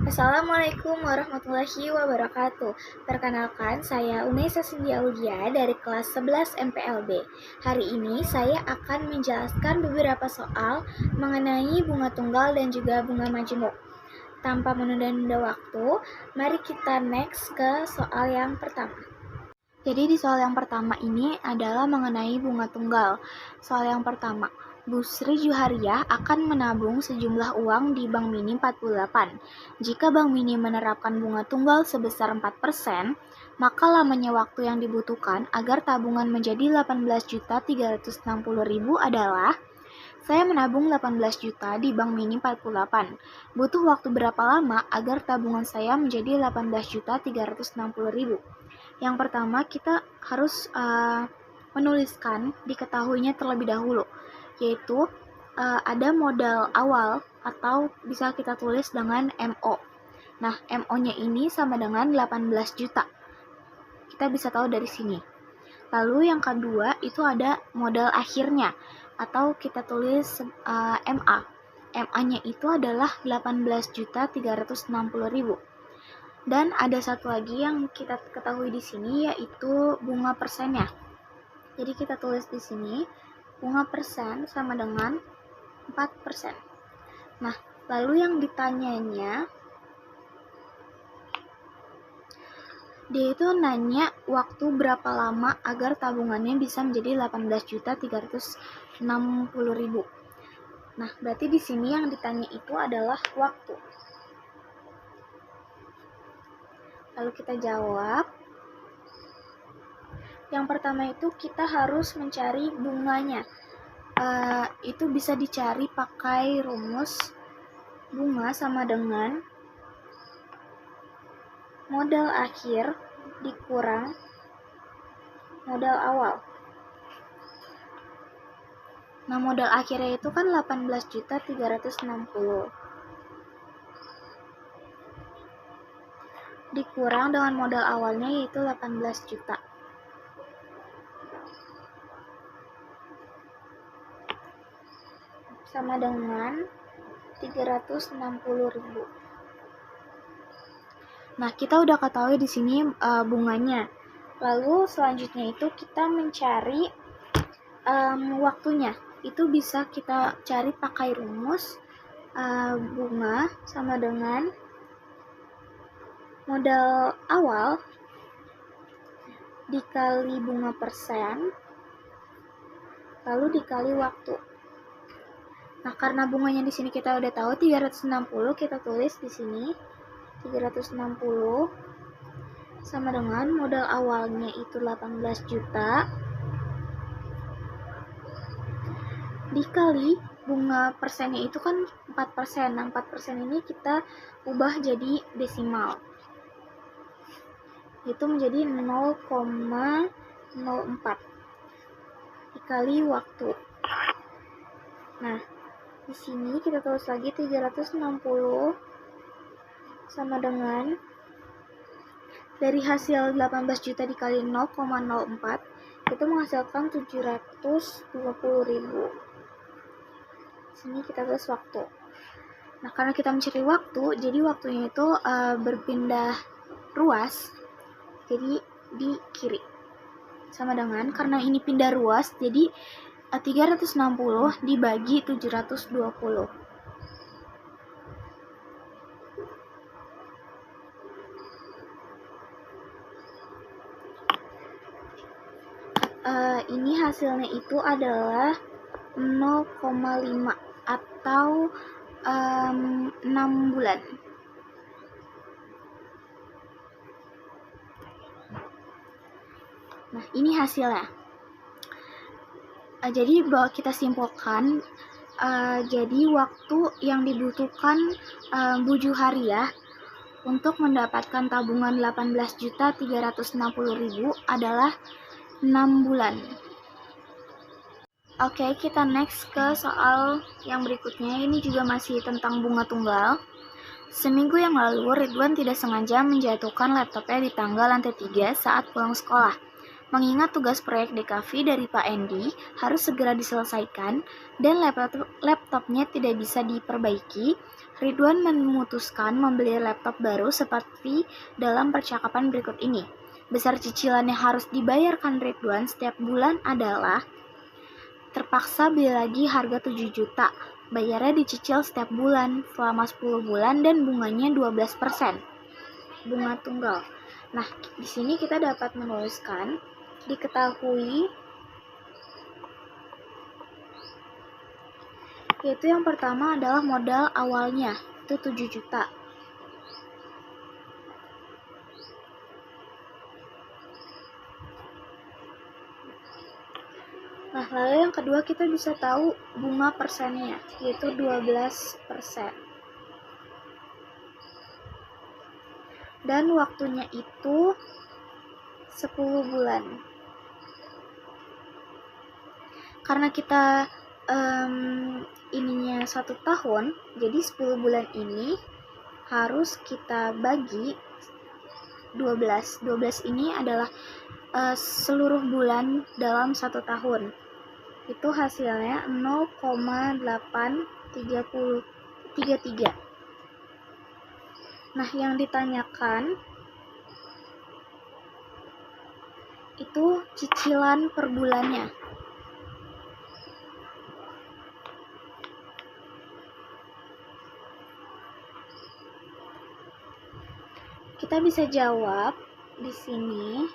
Assalamualaikum warahmatullahi wabarakatuh. Perkenalkan, saya Unaisa Cindy Aulia dari kelas 11 MPLB. Hari ini saya akan menjelaskan beberapa soal mengenai bunga tunggal dan juga bunga majemuk. Tanpa menunda-nunda waktu, mari kita next ke soal yang pertama. Jadi di soal yang pertama ini adalah mengenai bunga tunggal. Soal yang pertama, Bu Sri Juhariah akan menabung sejumlah uang di Bank Mini 48. Jika Bank Mini menerapkan bunga tunggal sebesar 4%, maka lamanya waktu yang dibutuhkan agar tabungan menjadi 18.360.000 adalah saya menabung 18 juta di Bank Mini 48. Butuh waktu berapa lama agar tabungan saya menjadi 18.360.000? Yang pertama, kita harus menuliskan diketahuinya terlebih dahulu, yaitu ada modal awal atau bisa kita tulis dengan MO. Nah, MO-nya ini sama dengan 18 juta. Kita bisa tahu dari sini. Lalu yang kedua itu ada modal akhirnya atau kita tulis MA. MA-nya itu adalah 18.360.000. Dan ada satu lagi yang kita ketahui di sini yaitu bunga persennya. Jadi kita tulis di sini bunga persen sama dengan 4%. Nah, lalu yang ditanyanya dia itu nanya waktu berapa lama agar tabungannya bisa menjadi 18.360.000. Nah, berarti di sini yang ditanya itu adalah waktu. Lalu kita jawab. Yang pertama itu kita harus mencari bunganya. Itu bisa dicari pakai rumus bunga sama dengan modal akhir dikurang modal awal. Nah, modal akhirnya itu kan 18.360. Dikurang dengan modal awalnya yaitu 18 juta. Sama dengan 360.000. Nah, kita udah ketahui di sini bunganya. Lalu selanjutnya itu kita mencari waktunya. Itu bisa kita cari pakai rumus bunga sama dengan modal awal dikali bunga persen lalu dikali waktu. Nah, karena bunganya di sini kita udah tahu 360, kita tulis di sini 360 sama dengan modal awalnya itu 18 juta dikali bunga persennya itu kan 4%. Nah, 4% ini kita ubah jadi desimal. Itu menjadi 0,04 dikali waktu. Nah, di sini kita tulis lagi 360 sama dengan dari hasil 18 juta dikali 0,04 itu menghasilkan 720.000. Sini kita tulis waktu. Nah, karena kita mencari waktu, jadi waktunya itu berpindah ruas, jadi di kiri. Sama dengan, karena ini pindah ruas, jadi 360 dibagi 720. Ini hasilnya itu adalah 0,5 atau 6 bulan. Nah, ini hasilnya. Jadi bahwa kita simpulkan, jadi waktu yang dibutuhkan Bu Juhariah untuk mendapatkan tabungan 18.360.000 adalah 6 bulan. Oke, kita next ke soal yang berikutnya. Ini juga masih tentang bunga tunggal. Seminggu yang lalu, Ridwan tidak sengaja menjatuhkan laptopnya di tangga lantai 3 saat pulang sekolah. Mengingat tugas proyek DKV dari Pak Endi harus segera diselesaikan dan laptopnya tidak bisa diperbaiki, Ridwan memutuskan membeli laptop baru seperti dalam percakapan berikut ini. Besar cicilan yang harus dibayarkan Ridwan setiap bulan adalah terpaksa beli lagi harga 7 juta. Bayarnya dicicil setiap bulan selama 10 bulan dan bunganya 12%. Bunga tunggal. Nah, di sini kita dapat menuliskan diketahui, yaitu yang pertama adalah modal awalnya, itu 7 juta. Nah, lalu yang kedua kita bisa tahu bunga persennya, yaitu 12%. Dan waktunya itu 10 bulan. Karena kita ininya 1 tahun, jadi 10 bulan ini harus kita bagi 12. 12 ini adalah seluruh bulan dalam 1 tahun. Itu hasilnya 0,833. Nah, yang ditanyakan itu cicilan per bulannya. Kita bisa jawab di sini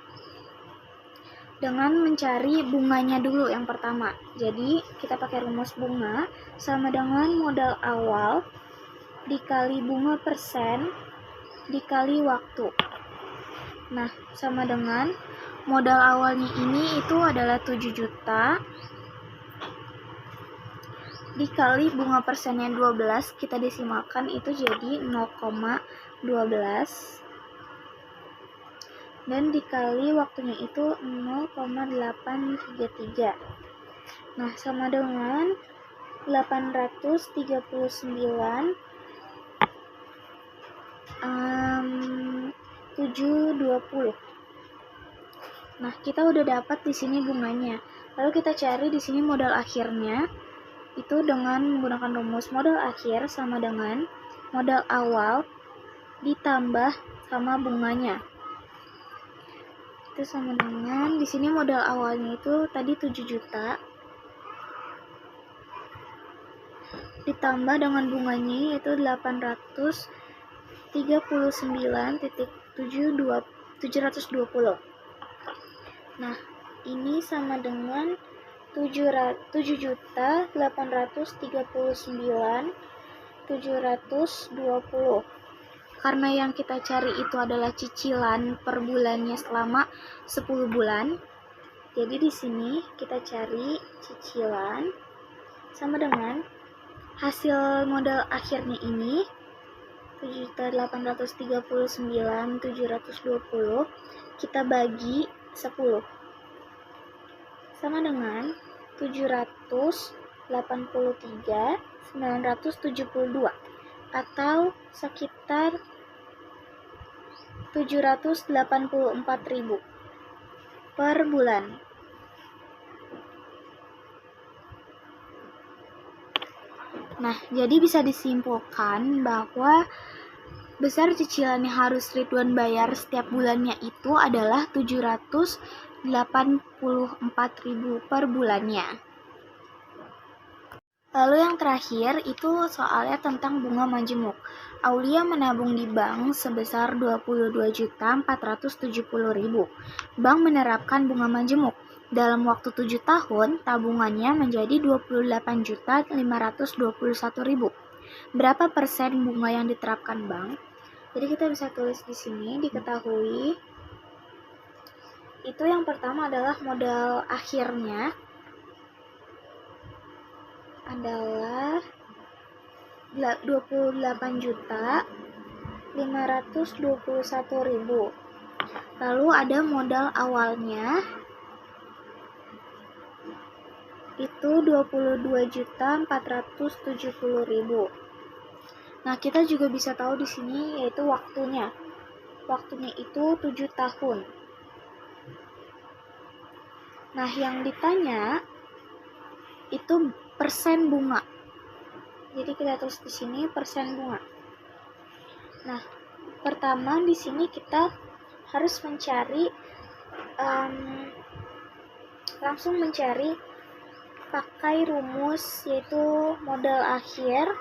dengan mencari bunganya dulu yang pertama. Jadi, kita pakai rumus bunga sama dengan modal awal dikali bunga persen dikali waktu. Nah, sama dengan modal awalnya ini itu adalah 7 juta dikali bunga persennya 12, kita desimalkan itu jadi 0,12 dan dikali waktunya itu 0,833. Nah, sama dengan 839 720. Nah, kita udah dapat di sini bunganya. Lalu kita cari di sini modal akhirnya. Itu dengan menggunakan rumus modal akhir sama dengan modal awal ditambah sama bunganya. Itu sama dengan di sini modal awalnya itu tadi 7 juta ditambah dengan bunganya yaitu 839,720. Nah, ini sama dengan 7.839.720. Karena yang kita cari itu adalah cicilan per bulannya selama 10 bulan. Jadi di sini kita cari cicilan sama dengan hasil modal akhirnya ini 7.839.720 kita bagi 10 sama dengan 783.972 atau sekitar 784.000 per bulan. Nah, jadi bisa disimpulkan bahwa besar cicilan yang harus Ridwan bayar setiap bulannya itu adalah 784.000 per bulannya. Lalu yang terakhir itu soalnya tentang bunga majemuk. Aulia menabung di bank sebesar 22.470.000. Bank menerapkan bunga majemuk. Dalam waktu 7 tahun, tabungannya menjadi 28.521.000. Berapa persen bunga yang diterapkan bank? Jadi kita bisa tulis di sini, diketahui. Itu yang pertama adalah modal akhirnya adalah 28.521.000. Lalu ada modal awalnya itu 22.470.000. Nah, kita juga bisa tahu di sini yaitu waktunya. Waktunya itu 7 tahun. Nah, yang ditanya itu persen bunga. Jadi kita tulis di sini persen bunga. Nah, pertama di sini kita harus mencari langsung mencari pakai rumus, yaitu modal akhir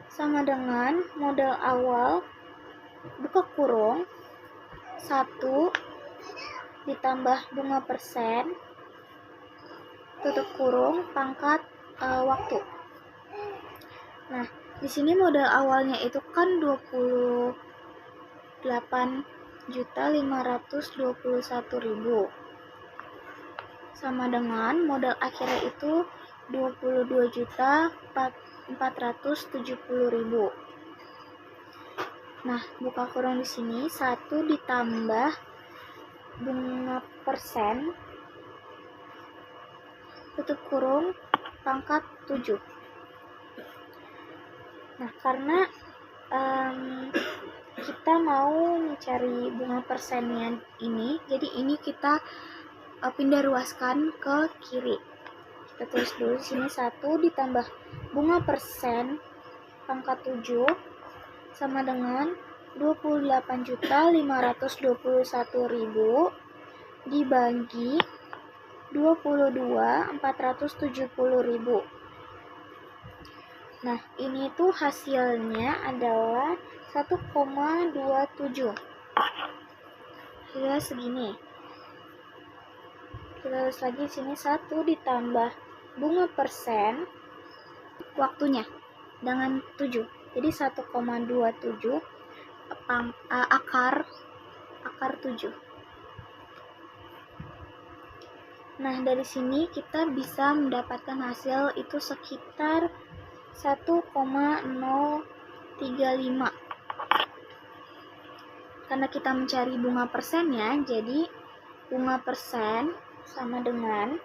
sama dengan modal awal buka kurung 1 ditambah bunga persen tutup kurung pangkat waktu. Nah, di sini modal awalnya itu kan 28.521.000 sama dengan modal akhirnya itu 22.470.000. Nah, buka kurung di sini 1 ditambah bunga persen tutup kurung pangkat 7. Nah, karena kita mau mencari bunga persennya ini, jadi ini kita pindah ruaskan ke kiri. Kita tulis dulu sini 1 ditambah bunga persen pangkat 7 sama dengan 28.521.000 dibagi 22.470.000. Nah, ini tuh hasilnya adalah 1,27. Hasilnya segini. Kita tulis lagi sini 1 ditambah bunga persen waktunya dengan 7. Jadi 1,27 akar 7. Nah, dari sini kita bisa mendapatkan hasil itu sekitar 1,035. Karena kita mencari bunga persennya, jadi bunga persen sama dengan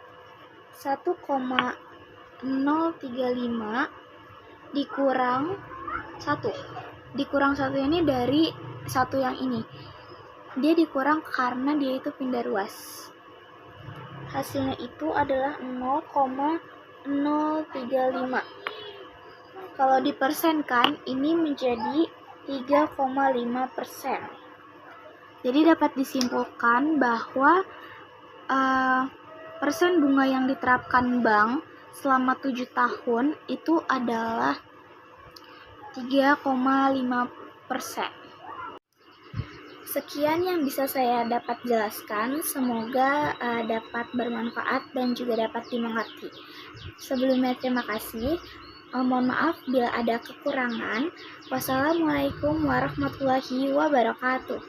1,035 dikurang 1. Dikurang 1 ini dari 1 yang ini. Dia dikurang karena dia itu pindah ruas. Hasilnya itu adalah 0,035. Kalau dipersenkan, ini menjadi 3,5%. Jadi dapat disimpulkan bahwa persen bunga yang diterapkan bank selama 7 tahun itu adalah 3,5%. Sekian yang bisa saya dapat jelaskan, semoga dapat bermanfaat dan juga dapat dimengerti. Sebelumnya terima kasih, mohon maaf bila ada kekurangan. Wassalamualaikum warahmatullahi wabarakatuh.